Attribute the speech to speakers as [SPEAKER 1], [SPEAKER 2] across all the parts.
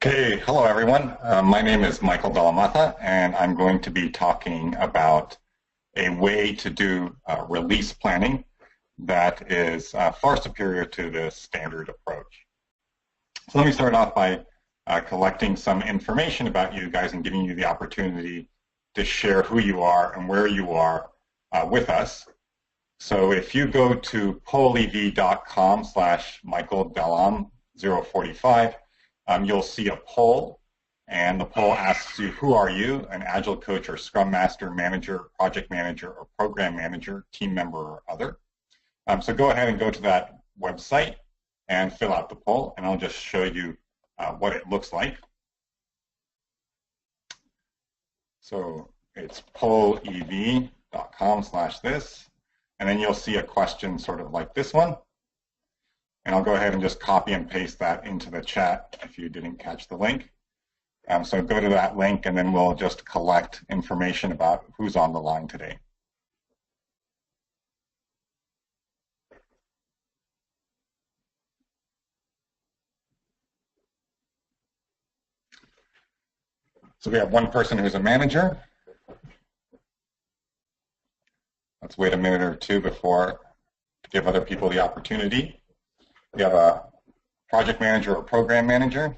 [SPEAKER 1] Okay, hello everyone. My name is Michael Maza, and I'm going to be talking about a way to do release planning that is far superior to the standard approach. So let me start off by collecting some information about you guys and giving you the opportunity to share who you are and where you are with us. So if you go to pollev.com/michaeldelam045, you'll see a poll, and the poll asks you, who are you, an Agile coach or Scrum Master, manager, project manager, or program manager, team member, or other. So go ahead and go to that website and fill out the poll, and I'll just show you what it looks like. So it's pollev.com/this, and then you'll see a question sort of like this one. And I'll go ahead and just copy and paste that into the chat if you didn't catch the link. So go to that link, and then we'll just collect information about who's on the line today. So we have one person who's a manager. Let's wait a minute or two before to give other people the opportunity. We have a project manager or program manager.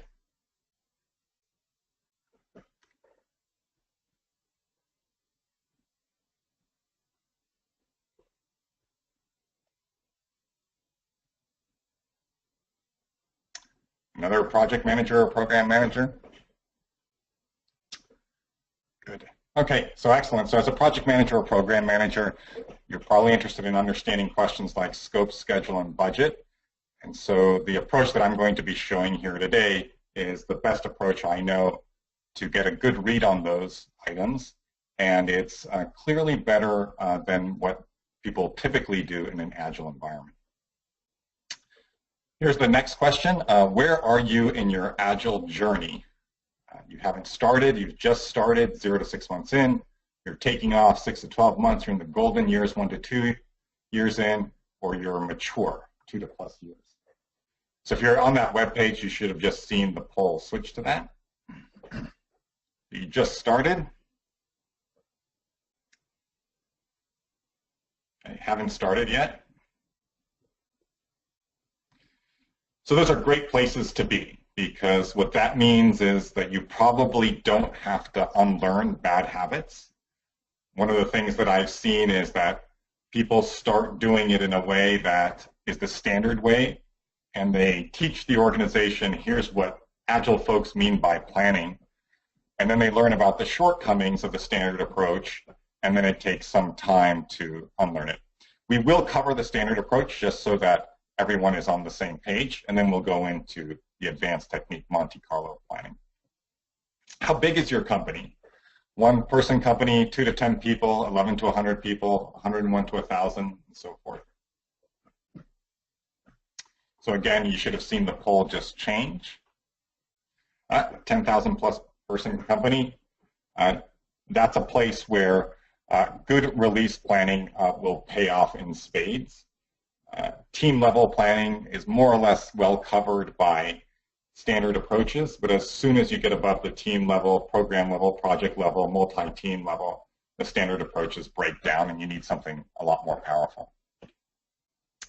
[SPEAKER 1] Another project manager or program manager. Good. Okay, so excellent. So as a project manager or program manager, you're probably interested in understanding questions like scope, schedule, and budget. And so the approach that I'm going to be showing here today is the best approach I know to get a good read on those items, and it's clearly better than what people typically do in an Agile environment. Here's the next question. Where are you in your Agile journey? You haven't started, you've just started 0 to 6 months in, you're taking off 6 to 12 months, you're in the golden years, 1 to 2 years in, or you're mature, 2 to plus years. So if you're on that web page, you should have just seen the poll switch to that. You just started. Okay, haven't started yet. So those are great places to be, because what that means is that you probably don't have to unlearn bad habits. One of the things that I've seen is that people start doing it in a way that is the standard way, and they teach the organization, here's what Agile folks mean by planning, and then they learn about the shortcomings of the standard approach, and then it takes some time to unlearn it. We will cover the standard approach just so that everyone is on the same page, and then we'll go into the advanced technique Monte Carlo planning. How big is your company? 1-person company, 2 to 10 people, 11 to 100 people, 101 to 1,000, and so forth. So again, you should have seen the poll just change. 10,000 plus person company, that's a place where good release planning will pay off in spades. Team level planning is more or less well covered by standard approaches, but as soon as you get above the team level, program level, project level, multi-team level, the standard approaches break down and you need something a lot more powerful.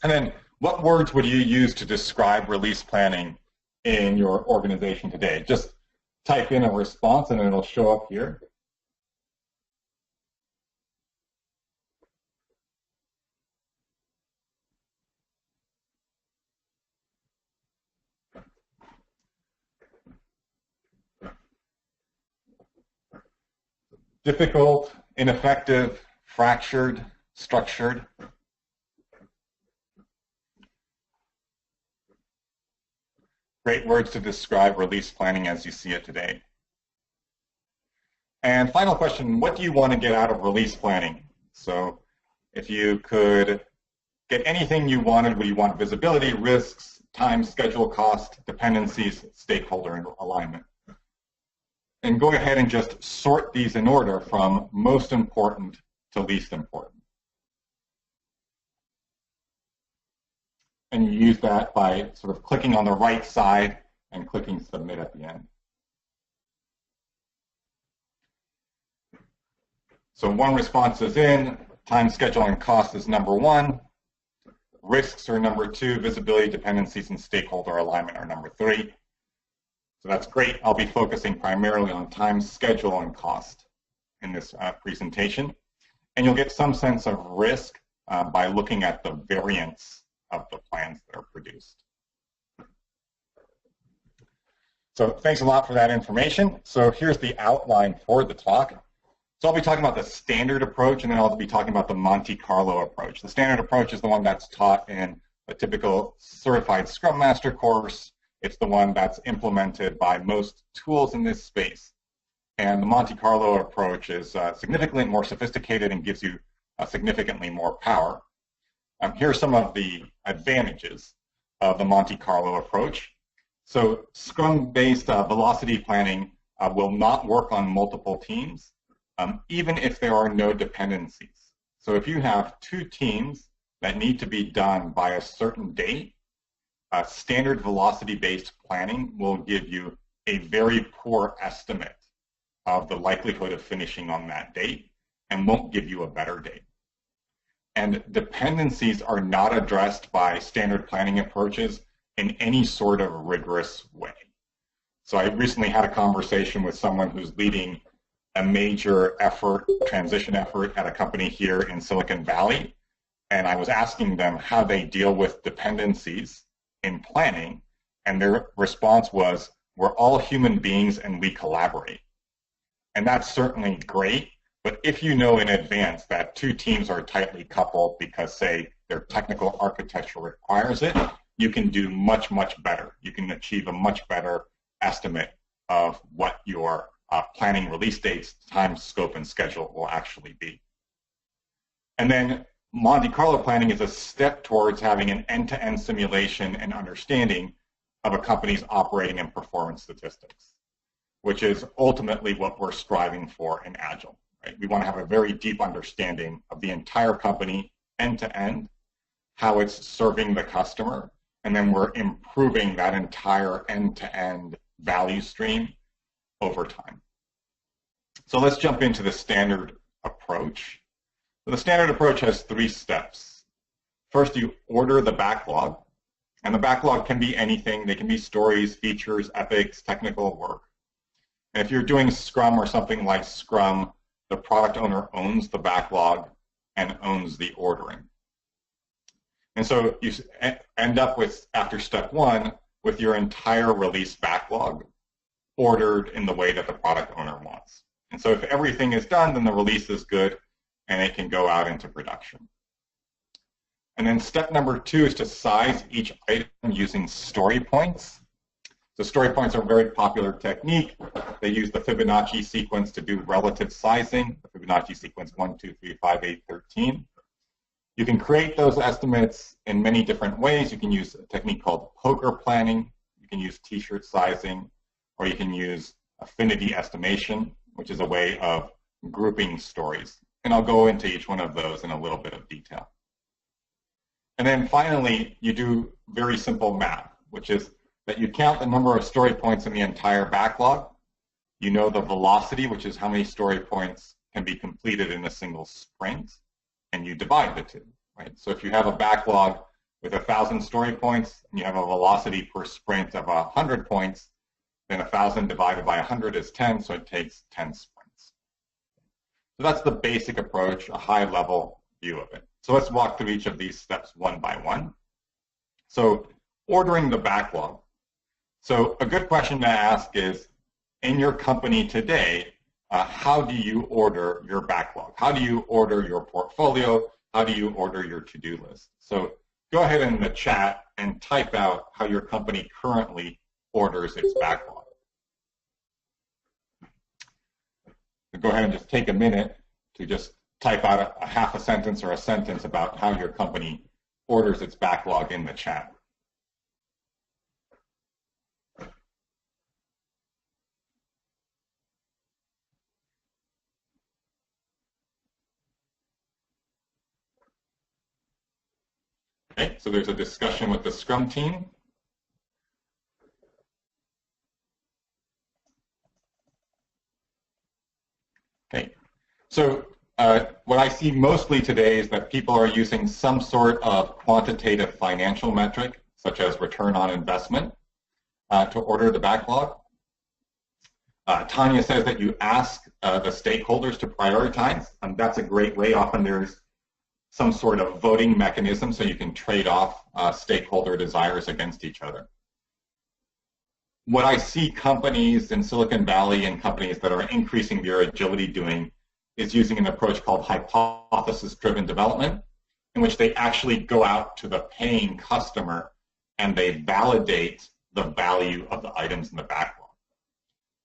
[SPEAKER 1] And then what words would you use to describe release planning in your organization today? Just type in a response and it'll show up here. Difficult, ineffective, fractured, structured. Great words to describe release planning as you see it today. And final question, what do you want to get out of release planning? So if you could get anything you wanted, would you want visibility, risks, time, schedule, cost, dependencies, stakeholder alignment? And go ahead and just sort these in order from most important to least important. And you use that by sort of clicking on the right side and clicking submit at the end. So one response is in, time, schedule, and cost is number one. Risks are number two, visibility, dependencies, and stakeholder alignment are number three. So that's great. I'll be focusing primarily on time, schedule, and cost in this presentation. And you'll get some sense of risk by looking at the variance of the plans that are produced. So thanks a lot for that information. So here's the outline for the talk. So I'll be talking about the standard approach, and then I'll be talking about the Monte Carlo approach. The standard approach is the one that's taught in a typical certified Scrum Master course. It's the one that's implemented by most tools in this space. And the Monte Carlo approach is significantly more sophisticated and gives you significantly more power. Here are some of the advantages of the Monte Carlo approach. So Scrum-based velocity planning will not work on multiple teams, even if there are no dependencies. So if you have two teams that need to be done by a certain date, standard velocity-based planning will give you a very poor estimate of the likelihood of finishing on that date and won't give you a better date. And dependencies are not addressed by standard planning approaches in any sort of rigorous way. So I recently had a conversation with someone who's leading a major transition effort at a company here in Silicon Valley, and I was asking them how they deal with dependencies in planning, and their response was, we're all human beings and we collaborate. And that's certainly great, but if you know in advance that two teams are tightly coupled because, say, their technical architecture requires it, you can do much, much better. You can achieve a much better estimate of what your planning release dates, time, scope, and schedule will actually be. And then Monte Carlo planning is a step towards having an end-to-end simulation and understanding of a company's operating and performance statistics, which is ultimately what we're striving for in Agile. Right? We want to have a very deep understanding of the entire company end-to-end, how it's serving the customer, and then we're improving that entire end-to-end value stream over time. So let's jump into the standard approach. So the standard approach has three steps. First, you order the backlog, and the backlog can be anything. They can be stories, features, epics, technical work. And if you're doing Scrum or something like Scrum, the product owner owns the backlog and owns the ordering. And so you end up with, after step one, with your entire release backlog ordered in the way that the product owner wants. And so if everything is done, then the release is good and it can go out into production. And then step number two is to size each item using story points. So story points are a very popular technique. They use the Fibonacci sequence to do relative sizing, the Fibonacci sequence 1, 2, 3, 5, 8, 13. You can create those estimates in many different ways. You can use a technique called poker planning. You can use t-shirt sizing, or you can use affinity estimation, which is a way of grouping stories. And I'll go into each one of those in a little bit of detail. And then finally, you do very simple math, which is that you count the number of story points in the entire backlog. You know the velocity, which is how many story points can be completed in a single sprint, and you divide the two, right? So if you have a backlog with 1,000 story points, and you have a velocity per sprint of 100 points, then 1,000 divided by 100 is 10, so it takes 10 sprints. So that's the basic approach, a high-level view of it. So let's walk through each of these steps one by one. So ordering the backlog. So a good question to ask is, in your company today, how do you order your backlog? How do you order your portfolio? How do you order your to-do list? So go ahead in the chat and type out how your company currently orders its backlog. So go ahead and just take a minute to just type out a half a sentence or a sentence about how your company orders its backlog in the chat. Okay, so there's a discussion with the Scrum team. Okay, so What I see mostly today is that people are using some sort of quantitative financial metric, such as return on investment, to order the backlog. Tanya says that you ask the stakeholders to prioritize. That's a great way. Often there's some sort of voting mechanism so you can trade off stakeholder desires against each other. What I see companies in Silicon Valley and companies that are increasing their agility doing is using an approach called hypothesis-driven development, in which they actually go out to the paying customer and they validate the value of the items in the backlog.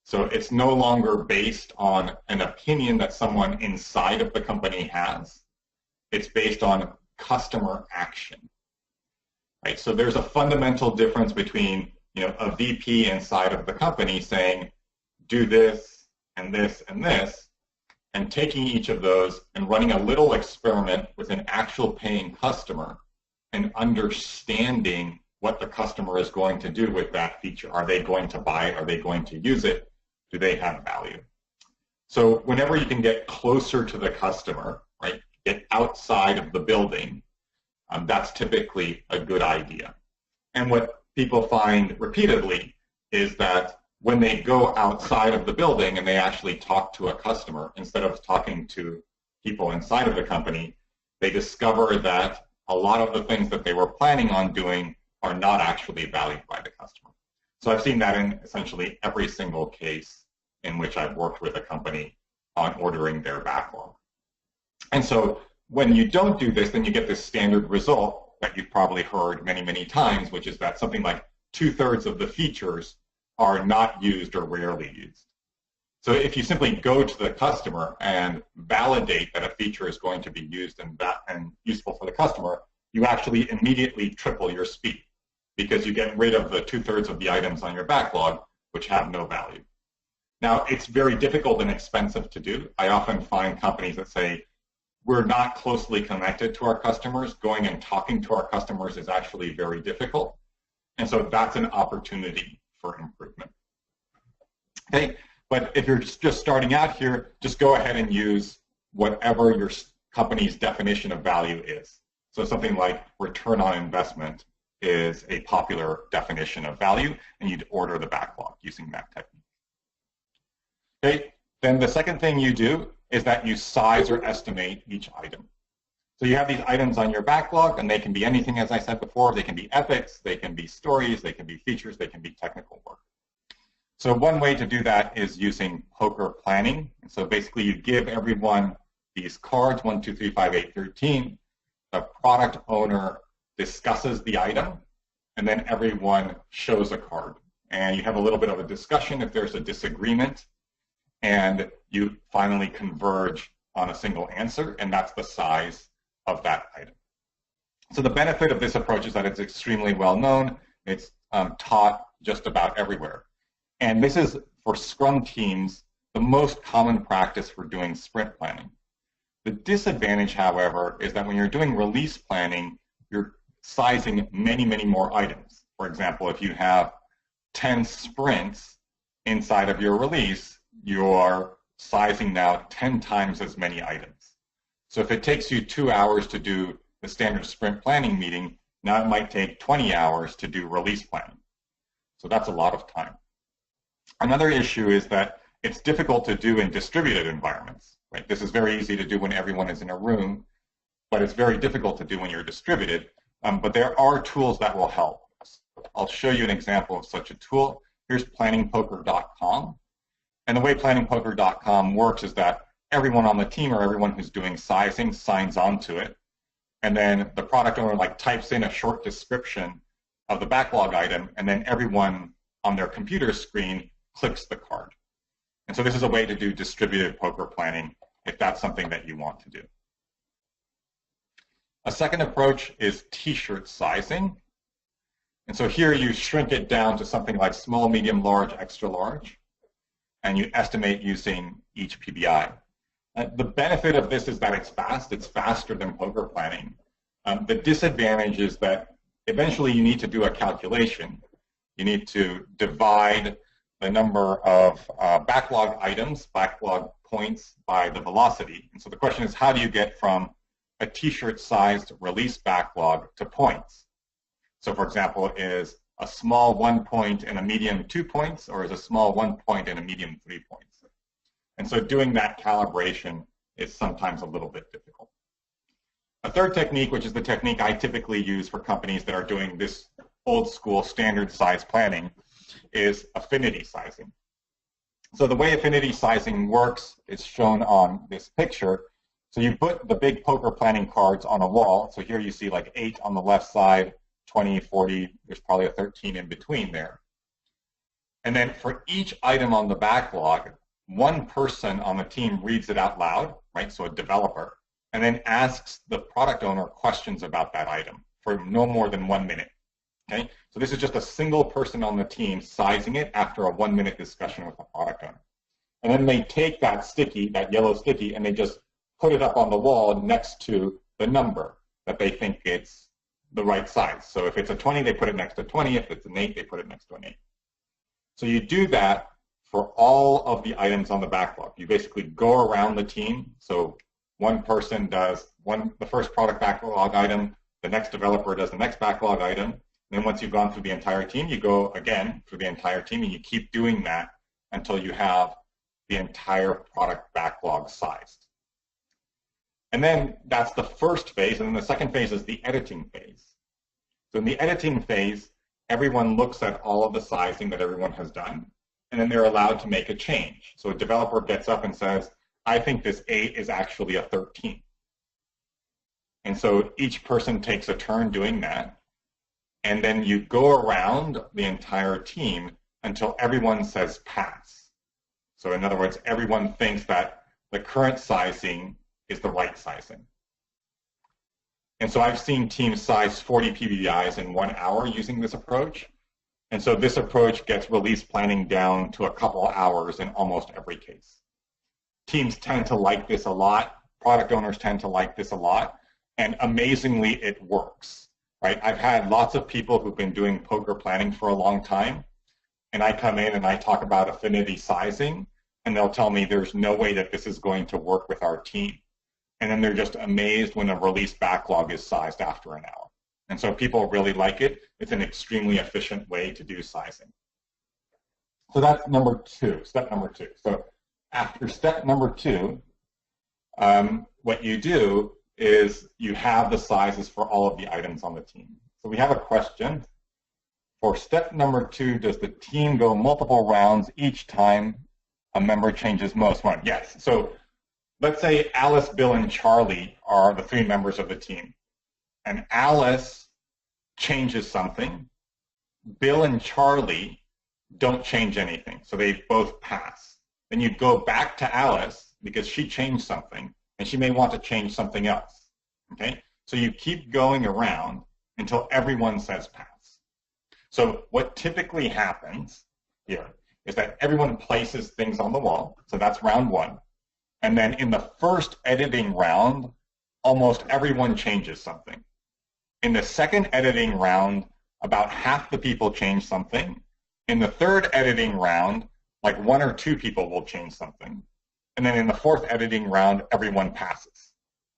[SPEAKER 1] So it's no longer based on an opinion that someone inside of the company has. It's based on customer action. Right? So there's a fundamental difference between a VP inside of the company saying, do this and this and this, and taking each of those and running a little experiment with an actual paying customer and understanding what the customer is going to do with that feature. Are they going to buy it? Are they going to use it? Do they have value? So whenever you can get closer to the customer, right, get outside of the building, that's typically a good idea. And what people find repeatedly is that when they go outside of the building and they actually talk to a customer, instead of talking to people inside of the company, they discover that a lot of the things that they were planning on doing are not actually valued by the customer. So I've seen that in essentially every single case in which I've worked with a company on ordering their backlog. And so when you don't do this, then you get this standard result that you've probably heard many, many times, which is that something like 2/3 of the features are not used or rarely used. So if you simply go to the customer and validate that a feature is going to be used and useful for the customer, you actually immediately triple your speed because you get rid of the 2/3 of the items on your backlog which have no value. Now, it's very difficult and expensive to do. I often find companies that say, we're not closely connected to our customers. Going and talking to our customers is actually very difficult. And so that's an opportunity for improvement. Okay, but if you're just starting out here, just go ahead and use whatever your company's definition of value is. So something like return on investment is a popular definition of value, and you'd order the backlog using that technique. Okay, then the second thing you do is that you size or estimate each item. So you have these items on your backlog, and they can be anything, as I said before. They can be epics, they can be stories, they can be features, they can be technical work. So one way to do that is using poker planning. And so basically you give everyone these cards, 1, 2, 3, 5, 8, 13. The product owner discusses the item, and then everyone shows a card. And you have a little bit of a discussion if there's a disagreement, and you finally converge on a single answer, and that's the size of that item. So the benefit of this approach is that it's extremely well known. It's taught just about everywhere. And this is, for Scrum teams, the most common practice for doing sprint planning. The disadvantage, however, is that when you're doing release planning, you're sizing many, many more items. For example, if you have 10 sprints inside of your release, you're sizing now 10 times as many items. So if it takes you 2 hours to do the standard sprint planning meeting, now it might take 20 hours to do release planning. So that's a lot of time. Another issue is that it's difficult to do in distributed environments. Right? This is very easy to do when everyone is in a room, but it's very difficult to do when you're distributed. But there are tools that will help. I'll show you an example of such a tool. Here's planningpoker.com. And the way planningpoker.com works is that everyone on the team or everyone who's doing sizing signs on to it. And then the product owner types in a short description of the backlog item, and then everyone on their computer screen clicks the card. And so this is a way to do distributed poker planning if that's something that you want to do. A second approach is t-shirt sizing. And so here you shrink it down to something like small, medium, large, extra large, and you estimate using each PBI. The benefit of this is that it's fast. It's faster than poker planning. The disadvantage is that eventually you need to do a calculation. You need to divide the number of backlog items, backlog points by the velocity. And so the question is, how do you get from a t-shirt sized release backlog to points? So for example, is a small 1 point and a medium 2 points, or is a small 1 point and a medium 3 points? And so doing that calibration is sometimes a little bit difficult. A third technique, which is the technique I typically use for companies that are doing this old school standard size planning, is affinity sizing. So the way affinity sizing works is shown on this picture. So you put the big poker planning cards on a wall. So here you see like 8 on the left side, 20, 40, there's probably a 13 in between there. And then for each item on the backlog, one person on the team reads it out loud, right? So a developer, and then asks the product owner questions about that item for no more than 1 minute. Okay? So this is just a single person on the team sizing it after a 1 minute discussion with the product owner. And then they take that sticky, that yellow sticky, and they just put it up on the wall next to the number that they think it's the right size. So if it's a 20, they put it next to 20. If it's an 8, they put it next to an 8. So you do that for all of the items on the backlog. You basically go around the team. So one person does the first product backlog item, the next developer does the next backlog item. And then once you've gone through the entire team, you go again through the entire team, and you keep doing that until you have the entire product backlog sized. And then that's the first phase, and then the second phase is the editing phase. So in the editing phase, everyone looks at all of the sizing that everyone has done, and then they're allowed to make a change. So a developer gets up and says, I think this 8 is actually a 13. And so each person takes a turn doing that, and then you go around the entire team until everyone says pass. So in other words, everyone thinks that the current sizing is the right sizing. And so I've seen teams size 40 PBIs in 1 hour using this approach. And so this approach gets release planning down to a couple hours in almost every case. Teams tend to like this a lot. Product owners tend to like this a lot. And amazingly, it works. Right? I've had lots of people who've been doing poker planning for a long time, and I come in and I talk about affinity sizing, and they'll tell me there's no way that this is going to work with our team. And then they're just amazed when a release backlog is sized after an hour. And so people really like it. It's an extremely efficient way to do sizing. So that's number 2, step number 2. So after step number 2, what you do is you have the sizes for all of the items on the team. So we have a question. For step number 2, does the team go multiple rounds each time a member changes most one? Yes. So let's say Alice, Bill, and Charlie are the 3 members of the team. And Alice changes something. Bill and Charlie don't change anything. So they both pass. Then you go back to Alice because she changed something, and she may want to change something else. Okay? So you keep going around until everyone says pass. So what typically happens here is that everyone places things on the wall. So that's round 1. And then in the first editing round, almost everyone changes something. In the second editing round, about half the people change something. In the third editing round, like 1 or 2 people will change something. And then in the fourth editing round, everyone passes.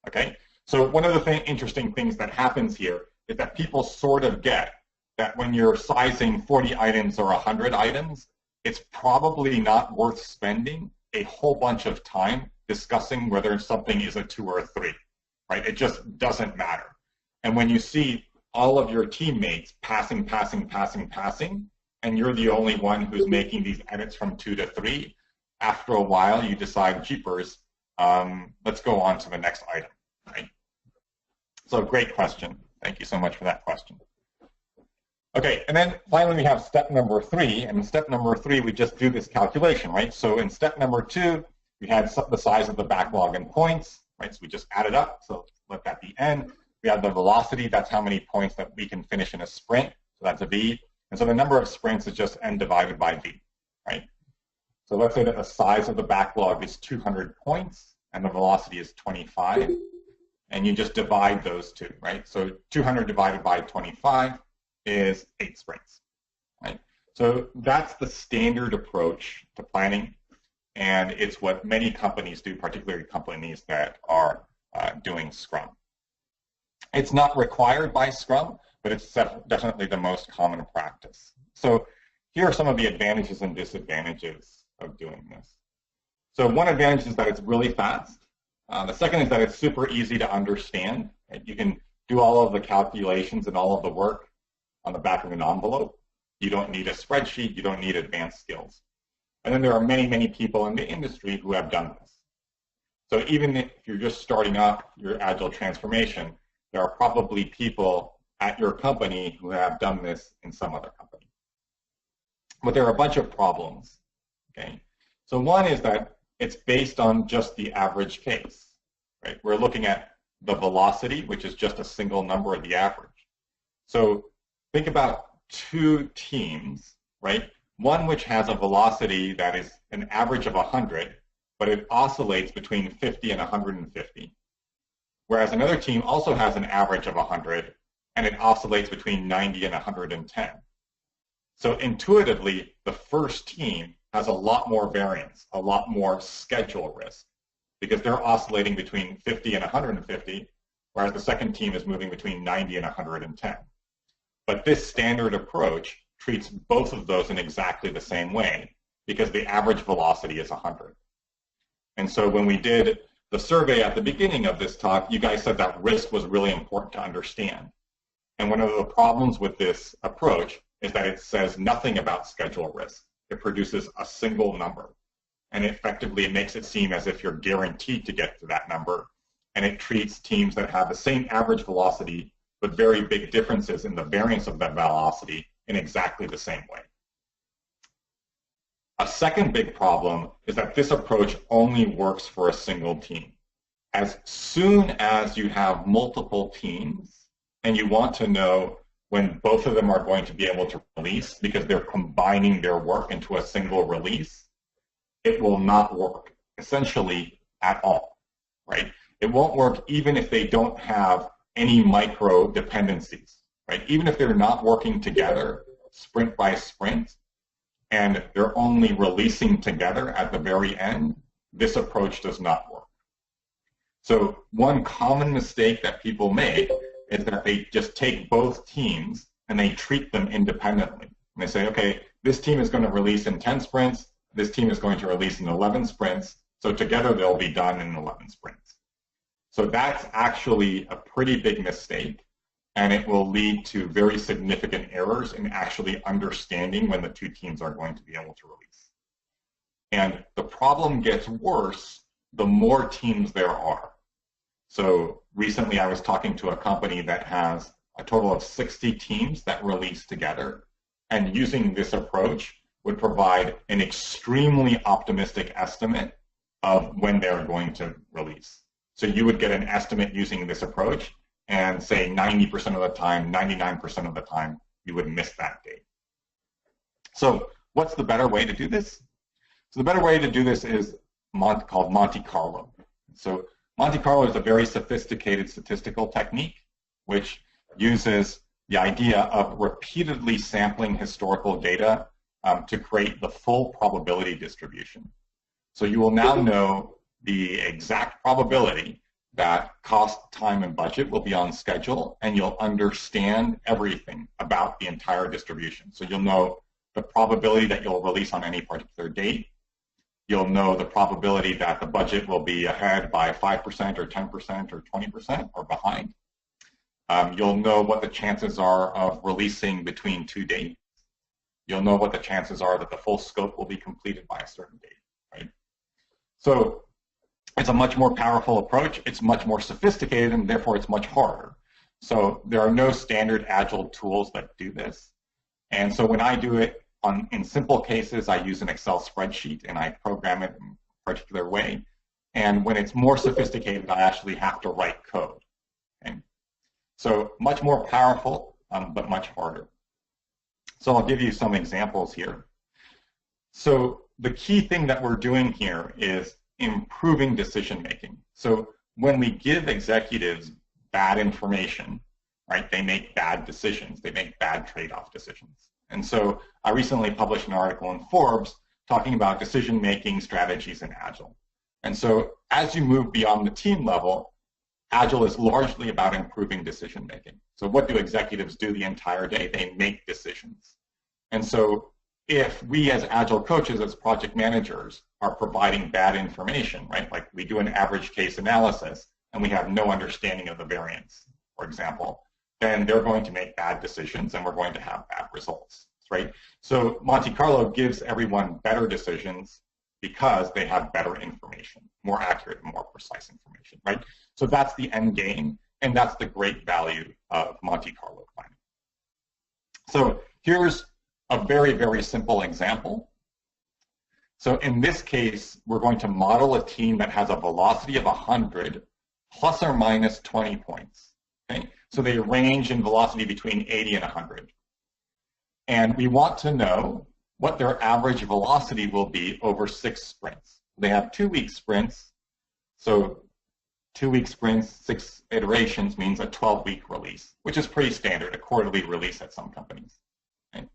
[SPEAKER 1] Okay? So one of the interesting things that happens here is that people sort of get that when you're sizing 40 items or 100 items, it's probably not worth spending a whole bunch of time discussing whether something is a 2 or a 3. Right? It just doesn't matter. And when you see all of your teammates passing, and you're the only one who's making these edits from 2 to 3, after a while you decide, jeepers, let's go on to the next item. Right? So great question. Thank you so much for that question. Okay, and then finally we have step number 3. And in step number 3, we just do this calculation, right? So in step number 2, we had the size of the backlog in points, right? So we just add it up, so let that be n. We have the velocity, that's how many points that we can finish in a sprint, so that's a v. And so the number of sprints is just n divided by v, right? So let's say that the size of the backlog is 200 points, and the velocity is 25, and you just divide those two, right? So 200 divided by 25 is 8 sprints, right? So that's the standard approach to planning, and it's what many companies do, particularly companies that are doing Scrum. It's not required by Scrum, but it's definitely the most common practice. So here are some of the advantages and disadvantages of doing this. So one advantage is that it's really fast. The second is that it's super easy to understand. Right? You can do all of the calculations and all of the work on the back of an envelope. You don't need a spreadsheet. You don't need advanced skills. And then there are many, many people in the industry who have done this. So even if you're just starting up your Agile transformation, there are probably people at your company who have done this in some other company. But there are a bunch of problems. Okay? So one is that it's based on just the average case. Right? We're looking at the velocity, which is just a single number of the average. So think about two teams, right? One which has a velocity that is an average of 100, but it oscillates between 50 and 150. Whereas another team also has an average of 100, and it oscillates between 90 and 110. So intuitively, the first team has a lot more variance, a lot more schedule risk, because they're oscillating between 50 and 150, whereas the second team is moving between 90 and 110. But this standard approach treats both of those in exactly the same way, because the average velocity is 100. And so when we did the survey at the beginning of this talk, you guys said that risk was really important to understand. And one of the problems with this approach is that it says nothing about schedule risk. It produces a single number. And effectively, it makes it seem as if you're guaranteed to get to that number. And it treats teams that have the same average velocity, but very big differences in the variance of that velocity in exactly the same way. A second big problem is that this approach only works for a single team. As soon as you have multiple teams and you want to know when both of them are going to be able to release because they're combining their work into a single release, it will not work essentially at all, right? It won't work even if they don't have any micro dependencies, right? Even if they're not working together sprint by sprint and they're only releasing together at the very end, this approach does not work. So one common mistake that people make is that they just take both teams and they treat them independently. And they say, okay, this team is going to release in 10 sprints, this team is going to release in 11 sprints, so together they'll be done in 11 sprints. So that's actually a pretty big mistake, and it will lead to very significant errors in actually understanding when the two teams are going to be able to release. And the problem gets worse the more teams there are. So recently I was talking to a company that has a total of 60 teams that release together, and using this approach would provide an extremely optimistic estimate of when they're going to release. So you would get an estimate using this approach, and say 90% of the time, 99% of the time, you would miss that date. So what's the better way to do this? So the better way to do this is called Monte Carlo. So Monte Carlo is a very sophisticated statistical technique which uses the idea of repeatedly sampling historical data to create the full probability distribution. So you will now know the exact probability that cost, time, and budget will be on schedule, and you'll understand everything about the entire distribution. So you'll know the probability that you'll release on any particular date. You'll know the probability that the budget will be ahead by 5% or 10% or 20% or behind. You'll know what the chances are of releasing between two dates. You'll know what the chances are that the full scope will be completed by a certain date, right? So it's a much more powerful approach. It's much more sophisticated, and therefore it's much harder. So there are no standard Agile tools that do this. And so when I do it in simple cases, I use an Excel spreadsheet and I program it in a particular way. And when it's more sophisticated, I actually have to write code. Okay? So much more powerful, but much harder. So I'll give you some examples here. So the key thing that we're doing here is improving decision making. So when we give executives bad information, right, they make bad decisions, they make bad trade-off decisions. And so I recently published an article in Forbes talking about decision-making strategies in Agile. And so as you move beyond the team level, Agile is largely about improving decision-making. So what do executives do the entire day? They make decisions. And so if we as Agile coaches, as project managers, are providing bad information, right? Like we do an average case analysis and we have no understanding of the variance, for example, then they're going to make bad decisions and we're going to have bad results, right? So Monte Carlo gives everyone better decisions because they have better information, more accurate and more precise information, right? So that's the end game, and that's the great value of Monte Carlo planning. So here's a very, very simple example. So in this case, we're going to model a team that has a velocity of 100 plus or minus 20 points. Okay? So they range in velocity between 80 and 100. And we want to know what their average velocity will be over 6 sprints. They have 2-week sprints. So 2-week sprints, 6 iterations means a 12-week release, which is pretty standard, a quarterly release at some companies. Okay?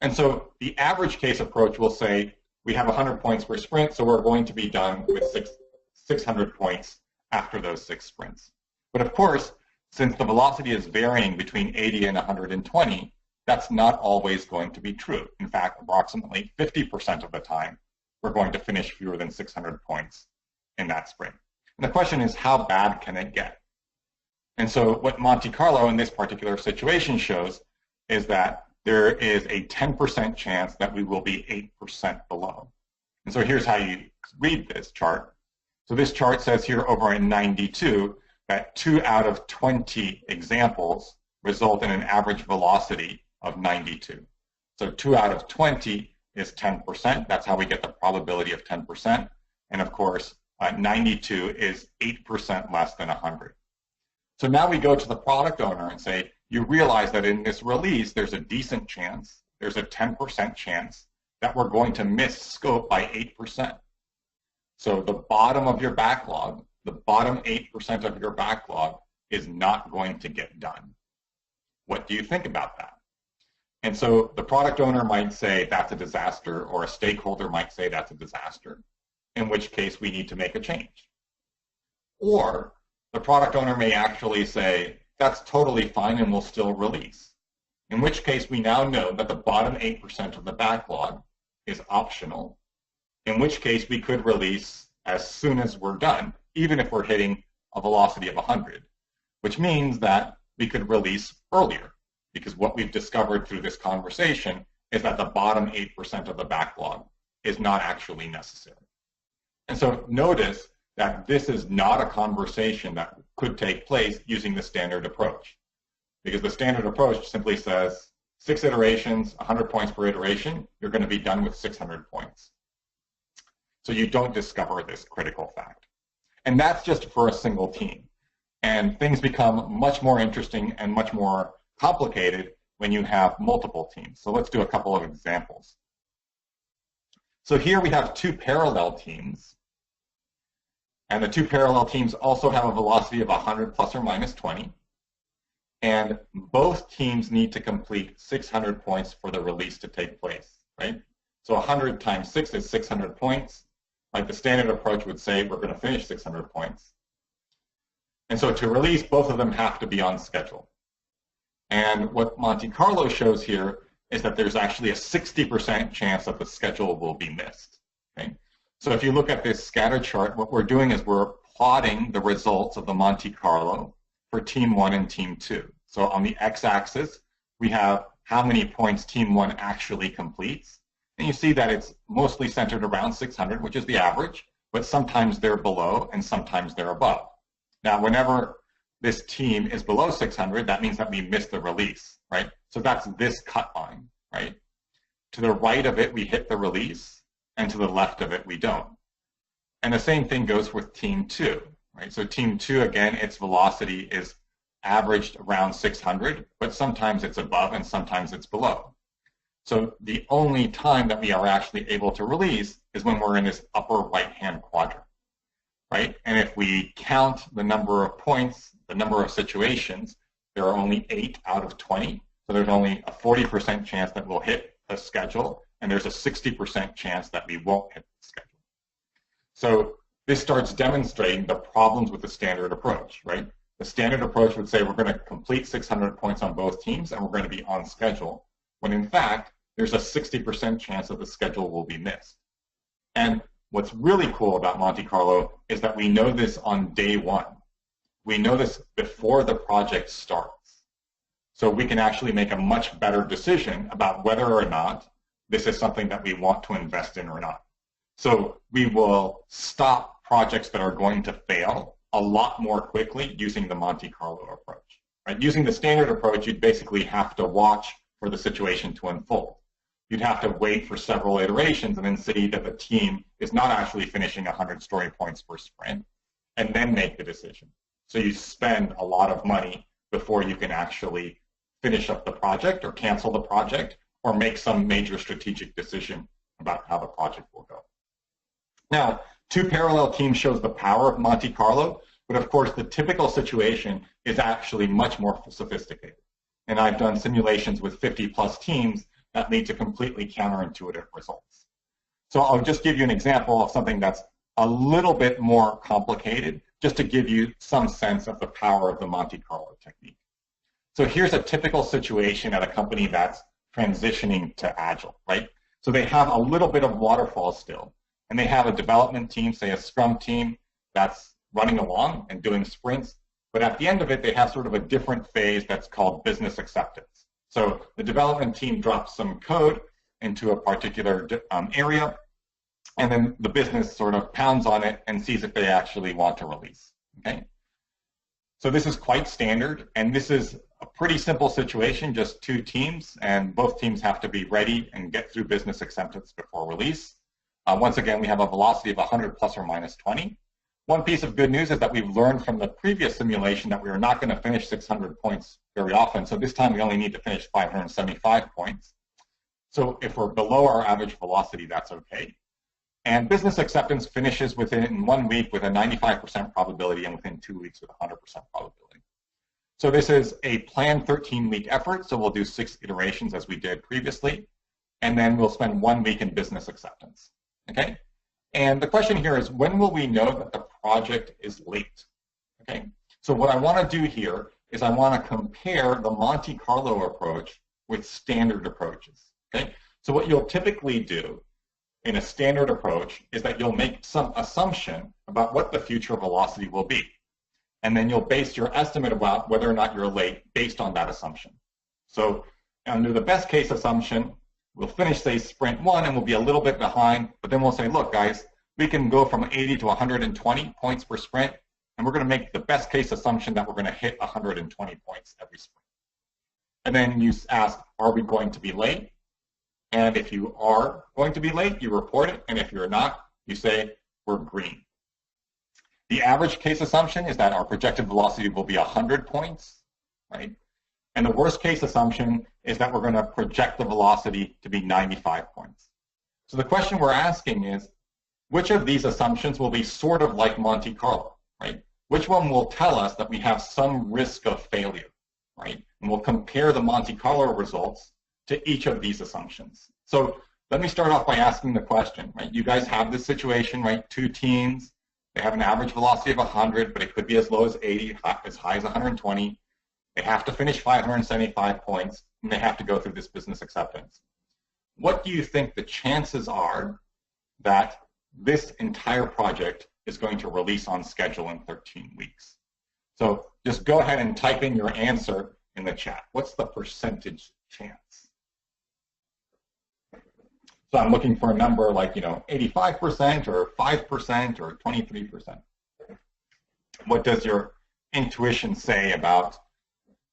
[SPEAKER 1] And so the average case approach will say, we have 100 points per sprint, so we're going to be done with 600 points after those 6 sprints. But of course, since the velocity is varying between 80 and 120, that's not always going to be true. In fact, approximately 50% of the time, we're going to finish fewer than 600 points in that sprint. And the question is, how bad can it get? And so what Monte Carlo in this particular situation shows is that there is a 10% chance that we will be 8% below. And so here's how you read this chart. So this chart says here over in 92 that 2 out of 20 examples result in an average velocity of 92. So 2 out of 20 is 10%. That's how we get the probability of 10%. And of course, 92 is 8% less than 100. So now we go to the product owner and say, you realize that in this release, there's a decent chance, there's a 10% chance that we're going to miss scope by 8%. So the bottom of your backlog, the bottom 8% of your backlog is not going to get done. What do you think about that? And so the product owner might say that's a disaster, or a stakeholder might say that's a disaster, in which case we need to make a change. Or the product owner may actually say, that's totally fine and we'll still release. In which case we now know that the bottom 8% of the backlog is optional, in which case we could release as soon as we're done, even if we're hitting a velocity of 100, which means that we could release earlier, because what we've discovered through this conversation is that the bottom 8% of the backlog is not actually necessary. And so notice that this is not a conversation that could take place using the standard approach, because the standard approach simply says 6 iterations, 100 points per iteration, you're going to be done with 600 points. So you don't discover this critical fact. And that's just for a single team. And things become much more interesting and much more complicated when you have multiple teams. So let's do a couple of examples. So here we have 2 parallel teams. And the 2 parallel teams also have a velocity of 100 plus or minus 20. And both teams need to complete 600 points for the release to take place, right? So 100 times 6 is 600 points. Like the standard approach would say, we're going to finish 600 points. And so to release, both of them have to be on schedule. And what Monte Carlo shows here is that there's actually a 60% chance that the schedule will be missed, okay? So if you look at this scatter chart, what we're doing is we're plotting the results of the Monte Carlo for Team 1 and Team 2. So on the x-axis, we have how many points Team 1 actually completes. And you see that it's mostly centered around 600, which is the average, but sometimes they're below and sometimes they're above. Now, whenever this team is below 600, that means that we missed the release, right? So that's this cut line, right? To the right of it, we hit the release. And to the left of it, we don't. And the same thing goes with Team 2, right? So Team 2, again, its velocity is averaged around 600, but sometimes it's above and sometimes it's below. So the only time that we are actually able to release is when we're in this upper right-hand quadrant, right? And if we count the number of points, the number of situations, there are only 8 out of 20. So there's only a 40% chance that we'll hit a schedule, and there's a 60% chance that we won't hit the schedule. So this starts demonstrating the problems with the standard approach, right? The standard approach would say we're going to complete 600 points on both teams and we're going to be on schedule, when in fact, there's a 60% chance that the schedule will be missed. And what's really cool about Monte Carlo is that we know this on day one. We know this before the project starts. So we can actually make a much better decision about whether or not this is something that we want to invest in or not. So we will stop projects that are going to fail a lot more quickly using the Monte Carlo approach. Right? Using the standard approach, you'd basically have to watch for the situation to unfold. You'd have to wait for several iterations and then see that the team is not actually finishing 100 story points per sprint, and then make the decision. So you spend a lot of money before you can actually finish up the project or cancel the project or make some major strategic decision about how the project will go. Now, two parallel teams shows the power of Monte Carlo, but of course the typical situation is actually much more sophisticated. And I've done simulations with 50+ teams that lead to completely counterintuitive results. So I'll just give you an example of something that's a little bit more complicated, just to give you some sense of the power of the Monte Carlo technique. So here's a typical situation at a company that's transitioning to Agile, right? So they have a little bit of waterfall still, and they have a development team, say a Scrum team, that's running along and doing sprints, but at the end of it, they have sort of a different phase that's called business acceptance. So the development team drops some code into a particular area, and then the business sort of pounds on it and sees if they actually want to release, okay? So this is quite standard, and this is a pretty simple situation, just two teams, and both teams have to be ready and get through business acceptance before release. Once again, we have a velocity of 100 plus or minus 20. One piece of good news is that we've learned from the previous simulation that we are not going to finish 600 points very often, so this time we only need to finish 575 points. So if we're below our average velocity, that's okay. And business acceptance finishes within 1 week with a 95% probability and within 2 weeks with 100% probability. So this is a planned 13-week effort, so we'll do 6 iterations as we did previously, and then we'll spend 1 week in business acceptance, okay? And the question here is, when will we know that the project is late, okay? So what I want to do here is I want to compare the Monte Carlo approach with standard approaches, okay? So what you'll typically do in a standard approach is that you'll make some assumption about what the future velocity will be. And then you'll base your estimate about whether or not you're late based on that assumption. So under the best case assumption, we'll finish, say, sprint 1 and we'll be a little bit behind, but then we'll say, look, guys, we can go from 80 to 120 points per sprint, and we're going to make the best case assumption that we're going to hit 120 points every sprint. And then you ask, are we going to be late? And if you are going to be late, you report it, and if you're not, you say, we're green. The average case assumption is that our projected velocity will be 100 points, right? And the worst case assumption is that we're going to project the velocity to be 95 points. So the question we're asking is, which of these assumptions will be sort of like Monte Carlo, right? Which one will tell us that we have some risk of failure, right? And we'll compare the Monte Carlo results to each of these assumptions. So let me start off by asking the question, right? You guys have this situation, right? Two teams, they have an average velocity of 100, but it could be as low as 80, as high as 120. They have to finish 575 points, and they have to go through this business acceptance. What do you think the chances are that this entire project is going to release on schedule in 13 weeks? So just go ahead and type in your answer in the chat. What's the percentage chance? So I'm looking for a number like, 85% or 5% or 23%. What does your intuition say about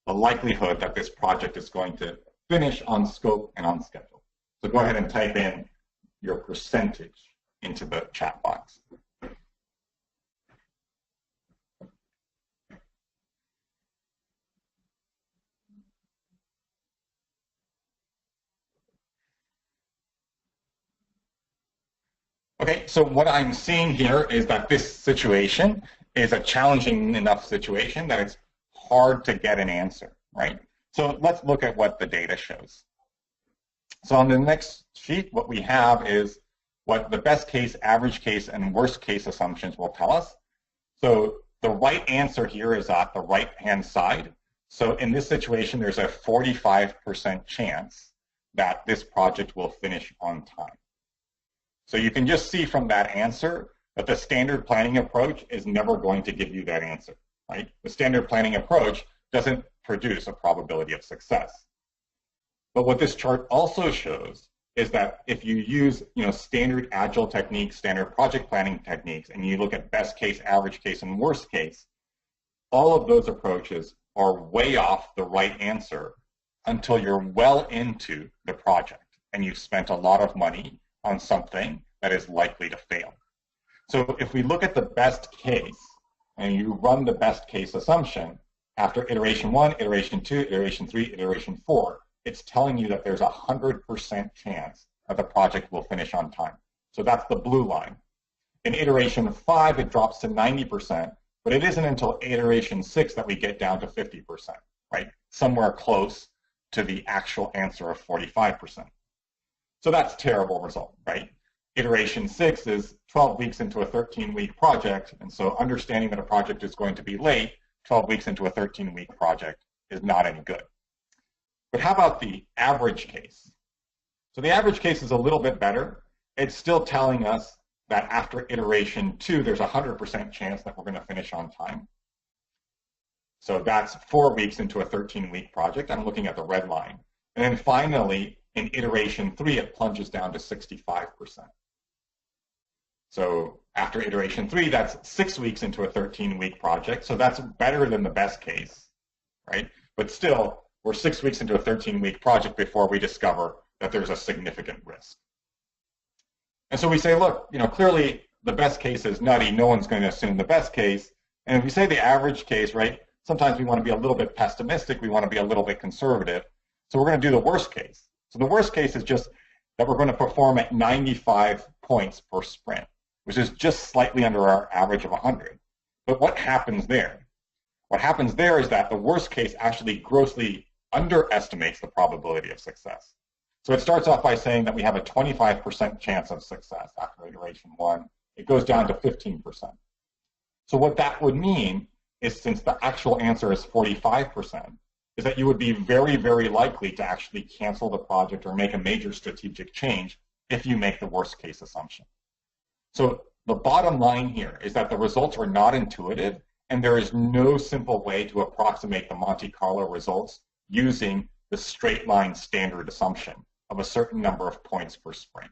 [SPEAKER 1] the likelihood that this project is going to finish on scope and on schedule? So go ahead and type in your percentage into the chat box. Okay, so what I'm seeing here is that this situation is a challenging enough situation that it's hard to get an answer, right? So let's look at what the data shows. So on the next sheet, what we have is what the best case, average case, and worst case assumptions will tell us. So the right answer here is at the right-hand side. So in this situation, there's a 45% chance that this project will finish on time. So you can just see from that answer that the standard planning approach is never going to give you that answer, right? The standard planning approach doesn't produce a probability of success. But what this chart also shows is that if you use standard Agile techniques, standard project planning techniques, and you look at best case, average case, and worst case, all of those approaches are way off the right answer until you're well into the project and you've spent a lot of money on something that is likely to fail. So if we look at the best case and you run the best case assumption, after iteration 1, iteration 2, iteration 3, iteration 4, it's telling you that there's a 100% chance that the project will finish on time. So that's the blue line. In iteration 5, it drops to 90%, but it isn't until iteration 6 that we get down to 50%, right? Somewhere close to the actual answer of 45%. So that's a terrible result, right? Iteration 6 is 12 weeks into a 13-week project, and so understanding that a project is going to be late 12 weeks into a 13-week project is not any good. But how about the average case? So the average case is a little bit better. It's still telling us that after iteration 2, there's a 100% chance that we're going to finish on time. So that's 4 weeks into a 13-week project. I'm looking at the red line. And then finally, in iteration 3, it plunges down to 65%. So after iteration 3, that's 6 weeks into a 13-week project. So that's better than the best case, right? But still, we're 6 weeks into a 13-week project before we discover that there's a significant risk. And so we say, look, clearly the best case is nutty. No one's going to assume the best case. And if we say the average case, right, sometimes we want to be a little bit pessimistic. We want to be a little bit conservative. So we're going to do the worst case. So the worst case is just that we're going to perform at 95 points per sprint, which is just slightly under our average of 100. But what happens there? What happens there is that the worst case actually grossly underestimates the probability of success. So it starts off by saying that we have a 25% chance of success after iteration 1. It goes down to 15%. So what that would mean is, since the actual answer is 45%, is that you would be very, very likely to actually cancel the project or make a major strategic change if you make the worst case assumption. So the bottom line here is that the results are not intuitive, and there is no simple way to approximate the Monte Carlo results using the straight line standard assumption of a certain number of points per sprint.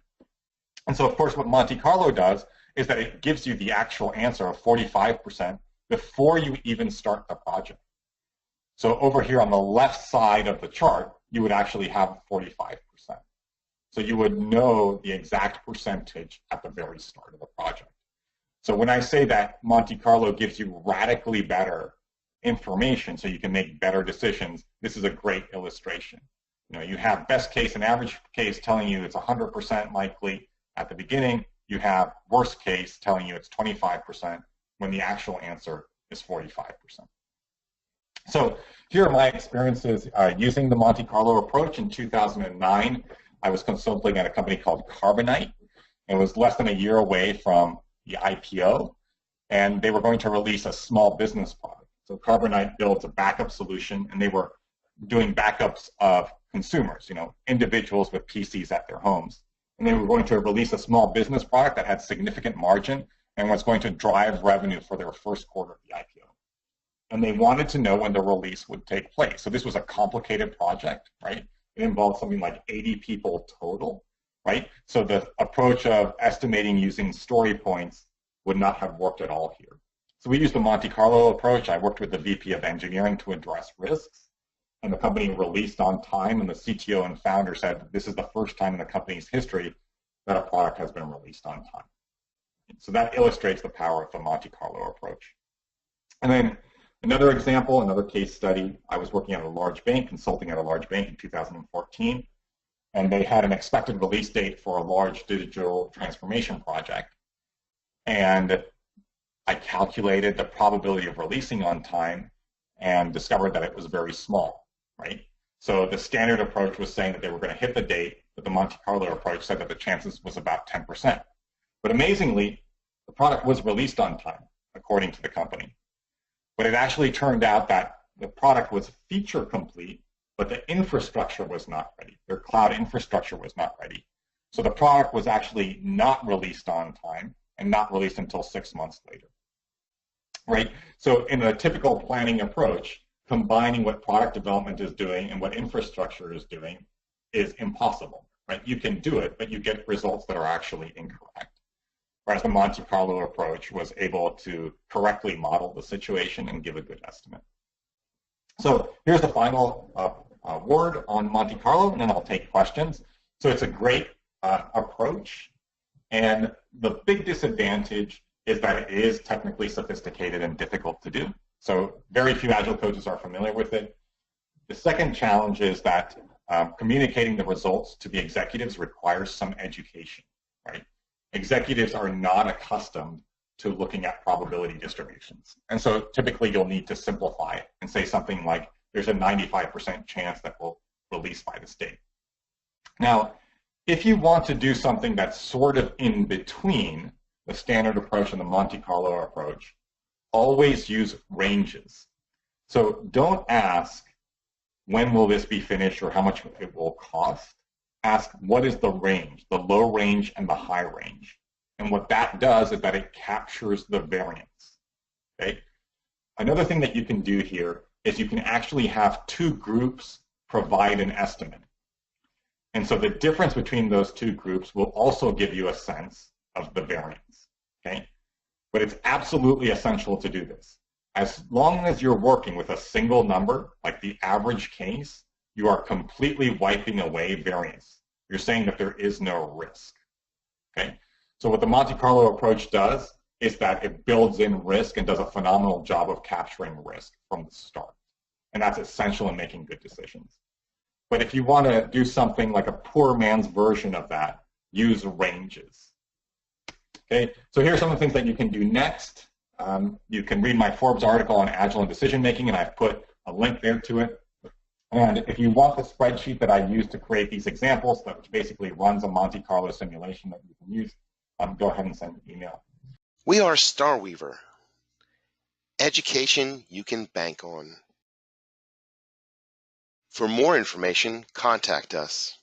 [SPEAKER 1] And so, of course, what Monte Carlo does is that it gives you the actual answer of 45% before you even start the project. So over here on the left side of the chart, you would actually have 45%. So you would know the exact percentage at the very start of the project. So when I say that Monte Carlo gives you radically better information so you can make better decisions, this is a great illustration. You have best case and average case telling you it's 100% likely at the beginning. You have worst case telling you it's 25% when the actual answer is 45%. So here are my experiences using the Monte Carlo approach. In 2009, I was consulting at a company called Carbonite. It was less than a year away from the IPO, and they were going to release a small business product. So Carbonite builds a backup solution, and they were doing backups of consumers, individuals with PCs at their homes. And they were going to release a small business product that had significant margin and was going to drive revenue for their first quarter of the IPO. And they wanted to know when the release would take place. So this was a complicated project, right? It involved something like 80 people total, right? So the approach of estimating using story points would not have worked at all here. So we used the Monte Carlo approach. I worked with the VP of engineering to address risks, and the company released on time, and the CTO and founder said this is the first time in the company's history that a product has been released on time. So that illustrates the power of the Monte Carlo approach. And then another example, another case study, I was working at a large bank, consulting at a large bank in 2014, and they had an expected release date for a large digital transformation project. And I calculated the probability of releasing on time and discovered that it was very small, right? So the standard approach was saying that they were going to hit the date, but the Monte Carlo approach said that the chances was about 10%. But amazingly, the product was released on time, according to the company. But it actually turned out that the product was feature complete, but the infrastructure was not ready. Their cloud infrastructure was not ready. So the product was actually not released on time and not released until 6 months later. Right? So in a typical planning approach, combining what product development is doing and what infrastructure is doing is impossible. Right? You can do it, but you get results that are actually incorrect. Whereas the Monte Carlo approach was able to correctly model the situation and give a good estimate. So here's the final word on Monte Carlo, and then I'll take questions. So it's a great approach, and the big disadvantage is that it is technically sophisticated and difficult to do. So very few Agile coaches are familiar with it. The second challenge is that communicating the results to the executives requires some education, right? Executives are not accustomed to looking at probability distributions. And so typically you'll need to simplify it and say something like, there's a 95% chance that we'll release by this date. Now, if you want to do something that's sort of in between the standard approach and the Monte Carlo approach, always use ranges. So don't ask, when will this be finished or how much it will cost? Ask, what is the range, the low range and the high range? And what that does is that it captures the variance. Okay? Another thing that you can do here is you can actually have two groups provide an estimate. And so the difference between those two groups will also give you a sense of the variance. Okay? But it's absolutely essential to do this. As long as you're working with a single number, like the average case, you are completely wiping away variance. You're saying that there is no risk. Okay? So what the Monte Carlo approach does is that it builds in risk and does a phenomenal job of capturing risk from the start. And that's essential in making good decisions. But if you want to do something like a poor man's version of that, use ranges. Okay, so here are some of the things that you can do next. You can read my Forbes article on Agile and decision making, and I've put a link there to it. And if you want the spreadsheet that I use to create these examples, that basically runs a Monte Carlo simulation that you can use, go ahead and send an email.
[SPEAKER 2] We are Starweaver. Education you can bank on. For more information, contact us.